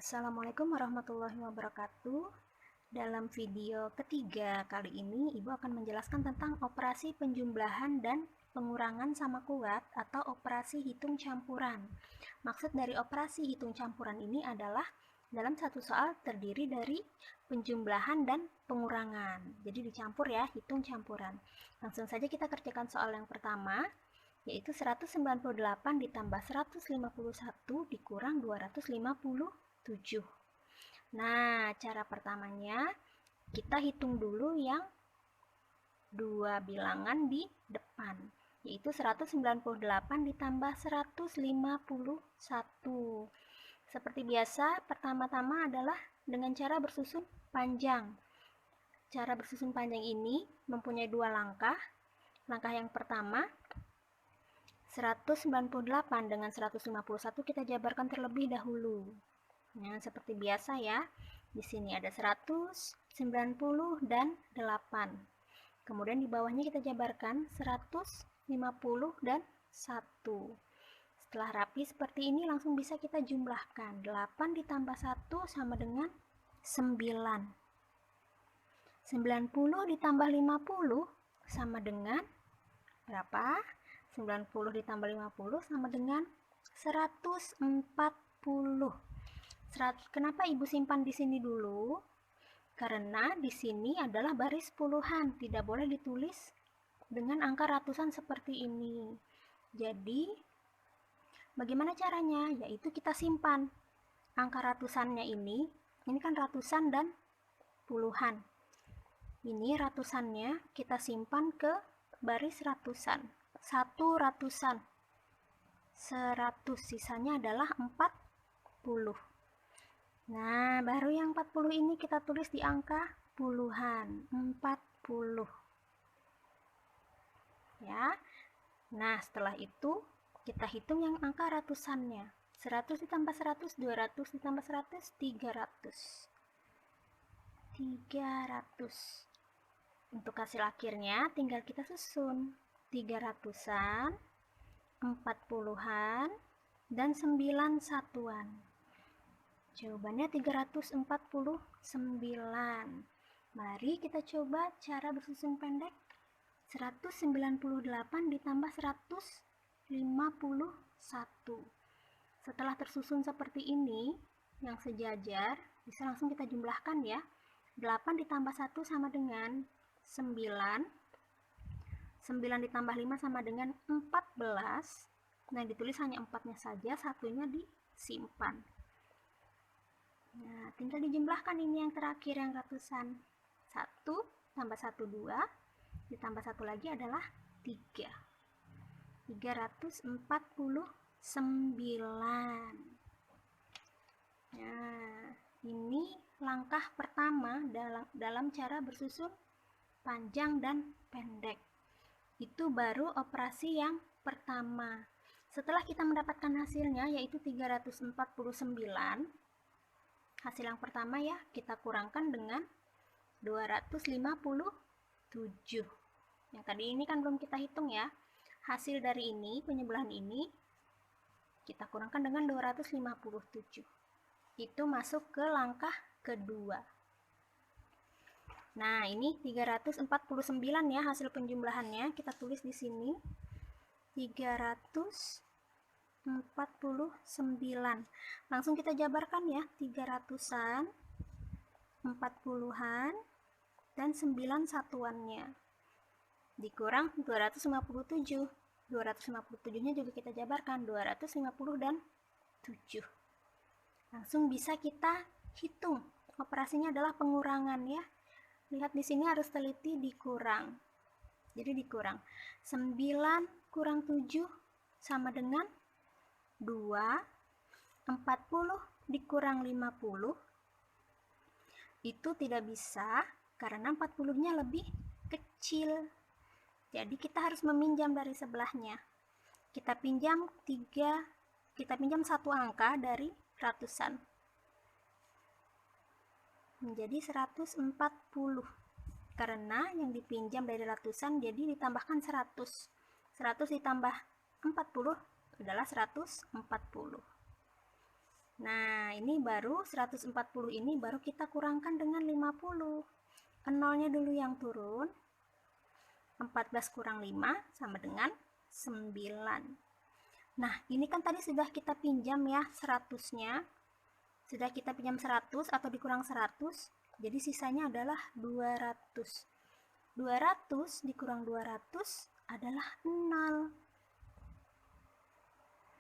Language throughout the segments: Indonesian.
Assalamualaikum warahmatullahi wabarakatuh. Dalam video ketiga kali ini, Ibu akan menjelaskan tentang operasi penjumlahan dan pengurangan sama kuat atau operasi hitung campuran. Maksud dari operasi hitung campuran ini adalah dalam satu soal terdiri dari penjumlahan dan pengurangan. Jadi dicampur ya, hitung campuran. Langsung saja kita kerjakan soal yang pertama, yaitu 198 ditambah 151 dikurang 257. Nah, cara pertamanya kita hitung dulu yang dua bilangan di depan, yaitu 198 ditambah 151. Seperti biasa, pertama-tama adalah dengan cara bersusun panjang. Cara bersusun panjang ini mempunyai dua langkah. Langkah yang pertama, 198 dengan 151 kita jabarkan terlebih dahulu. Nah, seperti biasa ya. Di sini ada 190 dan 8. Kemudian di bawahnya kita jabarkan 150 dan 1. Setelah rapi seperti ini langsung bisa kita jumlahkan. 8 ditambah 1 sama dengan 9. 90 ditambah 50 sama dengan berapa? 90 ditambah 50 sama dengan 140. Kenapa Ibu simpan di sini dulu? Karena di sini adalah baris puluhan, tidak boleh ditulis dengan angka ratusan seperti ini. Jadi, bagaimana caranya? Yaitu kita simpan angka ratusannya ini kan ratusan dan puluhan. Ini ratusannya kita simpan ke baris ratusan. 1 ratusan. 100, sisanya adalah 40. Nah, baru yang 40 ini kita tulis di angka puluhan, 40. Ya. Nah, setelah itu kita hitung yang angka ratusannya. 100 ditambah 100, 200 ditambah 100, 300. 300. Untuk hasil akhirnya tinggal kita susun. 300-an, 40-an, dan 9 satuan. Jawabannya 349. Mari kita coba cara bersusun pendek. 198 ditambah 151. Setelah tersusun seperti ini, yang sejajar, bisa langsung kita jumlahkan ya. 8 ditambah 1 sama dengan 9. 9 ditambah 5 sama dengan 14. Nah, ditulis hanya 4-nya saja, satunya disimpan. Nah, tinggal dijumlahkan ini yang terakhir, yang ratusan. 1 tambah 1, 2. Ditambah 1 lagi adalah 3. 349. Nah, ini langkah pertama dalam cara bersusun panjang dan pendek. Itu baru operasi yang pertama. Setelah kita mendapatkan hasilnya, yaitu 349, hasil yang pertama ya, kita kurangkan dengan 257. Yang tadi ini kan belum kita hitung ya. Hasil dari ini, penyebelahan ini, kita kurangkan dengan 257. Itu masuk ke langkah kedua. Nah, ini 349 ya hasil penjumlahannya. Kita tulis di sini 349. Langsung kita jabarkan ya, 300-an, 40-an, dan 9 satuannya. Dikurang 257. 257-nya juga kita jabarkan, 250 dan 7. Langsung bisa kita hitung. Operasinya adalah pengurangan ya. Lihat di sini harus teliti dikurang. Jadi dikurang. 9 kurang 7 sama dengan 2. 40 dikurang 50. Itu tidak bisa karena 40-nya lebih kecil. Jadi kita harus meminjam dari sebelahnya. Kita pinjam 1 angka dari ratusan. Menjadi 140. Karena yang dipinjam dari ratusan jadi ditambahkan 100. 100 ditambah 40 adalah 140. Nah, Nah, ini baru 140 ini baru kita kurangkan dengan 50. Nolnya dulu yang turun. 14 kurang 5 sama dengan 9. Nah, ini kan tadi sudah kita pinjam ya 100-nya. Sudah kita pinjam 100 atau dikurang 100. Jadi sisanya adalah 200. 200 dikurang 200 adalah 0.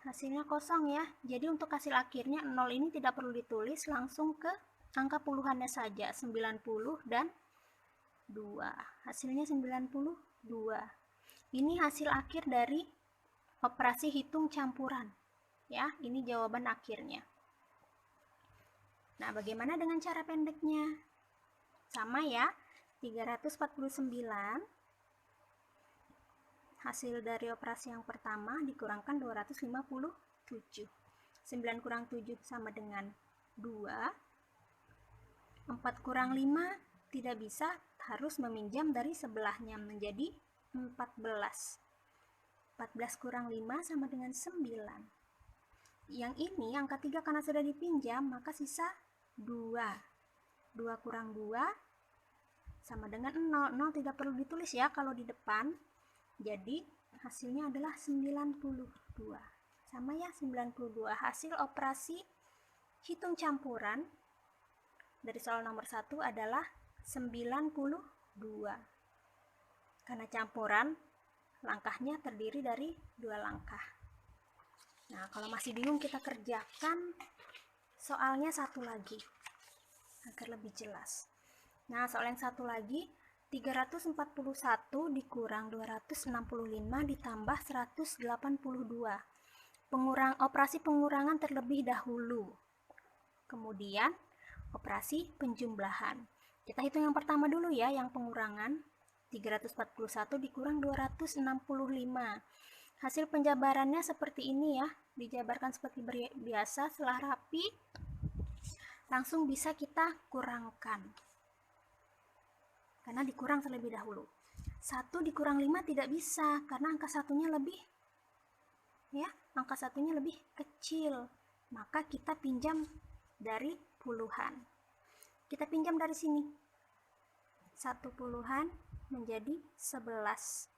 Hasilnya kosong ya. Jadi untuk hasil akhirnya 0 ini tidak perlu ditulis, langsung ke angka puluhannya saja, 90 dan 2. Hasilnya 92. Ini hasil akhir dari operasi hitung campuran. Ya, ini jawaban akhirnya. Nah, bagaimana dengan cara pendeknya? Sama ya, 349 hasil dari operasi yang pertama dikurangkan 257. 9 kurang 7 sama dengan 2. 4 kurang 5 tidak bisa, harus meminjam dari sebelahnya menjadi 14. 14 kurang 5 sama dengan 9. Yang ini angka 3 karena sudah dipinjam, maka sisa 2. 2 kurang 2 sama dengan 0. 0 tidak perlu ditulis ya kalau di depan. Jadi hasilnya adalah 92. Sama ya, 92. Hasil operasi hitung campuran dari soal nomor 1 adalah 92. Karena campuran, langkahnya terdiri dari 2 langkah. Nah, kalau masih bingung, kita kerjakan soalnya satu lagi agar lebih jelas. Nah, soal yang satu lagi, 341 dikurang 265 ditambah 182. Operasi pengurangan terlebih dahulu. Kemudian operasi penjumlahan. Kita hitung yang pertama dulu ya, yang pengurangan. 341 dikurang 265. Hasil penjabarannya seperti ini ya, dijabarkan seperti biasa. Setelah rapi, langsung bisa kita kurangkan. Karena dikurang terlebih dahulu. 1 dikurang 5 tidak bisa, karena angka satunya lebih kecil. Maka kita pinjam dari puluhan. Kita pinjam dari sini. 1 puluhan menjadi 11.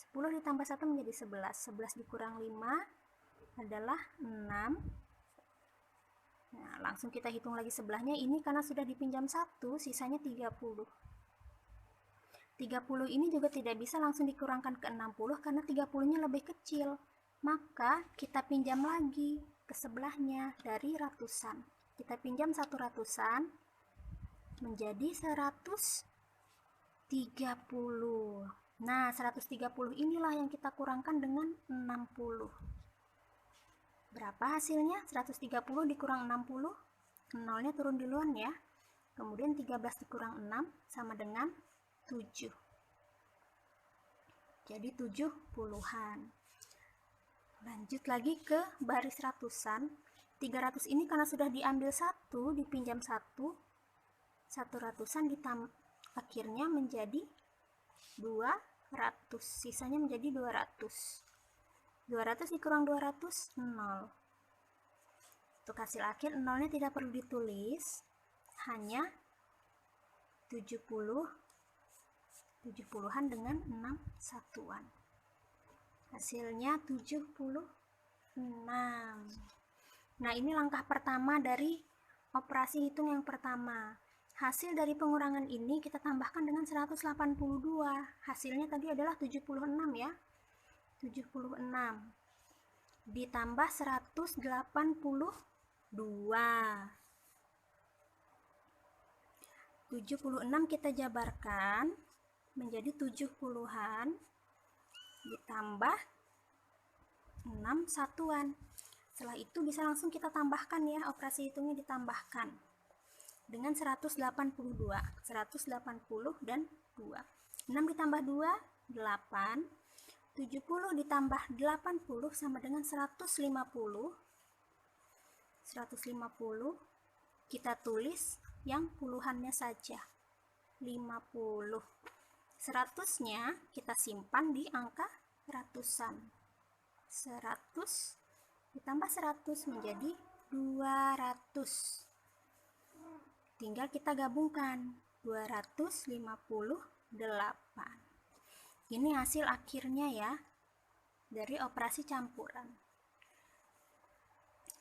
10 ditambah 1 menjadi 11. 11 dikurang 5 adalah 6. Nah, langsung kita hitung lagi sebelahnya. Ini karena sudah dipinjam 1, sisanya 30. 30 ini juga tidak bisa langsung dikurangkan ke 60 karena 30-nya lebih kecil. Maka kita pinjam lagi ke sebelahnya dari ratusan. Kita pinjam 1 ratusan menjadi 130. Nah, 130 inilah yang kita kurangkan dengan 60. Berapa hasilnya? 130 dikurang 60. Nolnya turun duluan ya. Kemudian 13 dikurang 6 sama dengan 7. Jadi 70-an. Lanjut lagi ke baris ratusan. 300 ini karena sudah diambil 1, dipinjam 1 ratusan akhirnya menjadi 200. Sisanya menjadi 200. 200 dikurang 200, 0. Untuk hasil akhir, nolnya tidak perlu ditulis, hanya 70-an dengan 6 satuan. Hasilnya 76. Nah, ini langkah pertama dari operasi hitung yang pertama. Hasil dari pengurangan ini kita tambahkan dengan 182. Hasilnya tadi adalah 76 ya. 76 ditambah 182. 76 kita jabarkan menjadi 70-an ditambah 6 satuan. Setelah itu bisa langsung kita tambahkan ya, operasi hitungnya ditambahkan dengan 180 dan 2. 6 ditambah 2, 8. 70 ditambah 80 sama dengan 150. 150 kita tulis yang puluhannya saja, 50. 100-nya kita simpan di angka ratusan. 100 ditambah 100 menjadi 200. Tinggal kita gabungkan 258. Ini hasil akhirnya ya dari operasi campuran.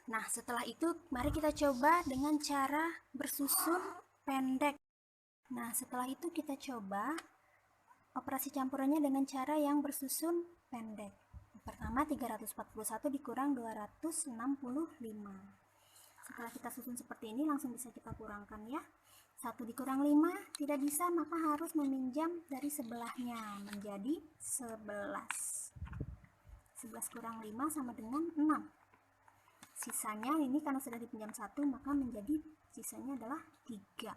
Nah, setelah itu mari kita coba dengan cara bersusun pendek. Nah, setelah itu kita coba operasi campurannya dengan cara yang bersusun pendek. Pertama 341 dikurang 265. Setelah kita susun seperti ini langsung bisa kita kurangkan ya. 1 dikurang 5 tidak bisa, maka harus meminjam dari sebelahnya menjadi 11. 11 kurang 5 sama dengan 6. Sisanya ini karena sudah dipinjam 1 maka menjadi sisanya adalah 3.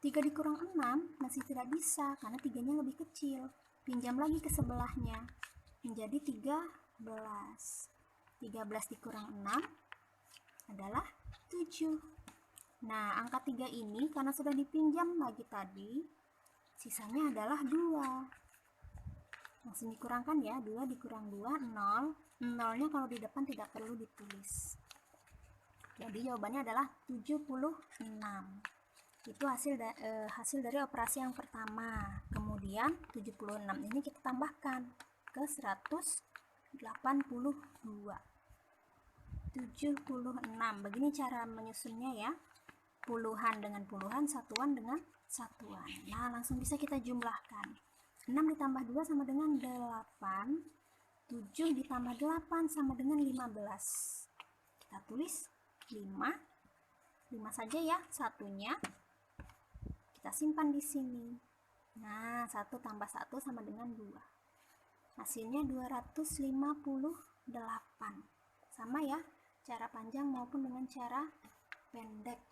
3 dikurang 6 masih tidak bisa karena 3-nya lebih kecil. Pinjam lagi ke sebelahnya menjadi 13. 13 dikurang 6 adalah 7. Nah, angka 3 ini karena sudah dipinjam lagi tadi, sisanya adalah 2. Langsung dikurangkan ya, 2 dikurang 2, 0. 0-nya kalau di depan tidak perlu ditulis. Jadi jawabannya adalah 76. Itu hasil dari operasi yang pertama. Kemudian 76 ini kita tambahkan ke 182. 76. Begini cara menyusunnya ya. Puluhan dengan puluhan, satuan dengan satuan. Nah, langsung bisa kita jumlahkan. 6 ditambah 2 sama dengan 8. 7 ditambah 8 sama dengan 15. Kita tulis 5. 5 saja ya, satunya. Kita simpan di sini. Nah, 1 tambah 1 sama dengan 2. Hasilnya 258. Sama ya, cara panjang maupun dengan cara pendek.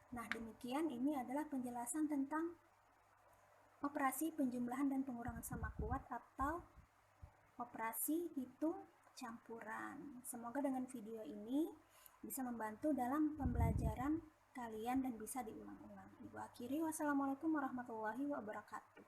Nah, demikian ini adalah penjelasan tentang operasi penjumlahan dan pengurangan sama kuat atau operasi hitung campuran. Semoga dengan video ini bisa membantu dalam pembelajaran kalian dan bisa diulang-ulang. Ibu akhiri, wassalamualaikum warahmatullahi wabarakatuh.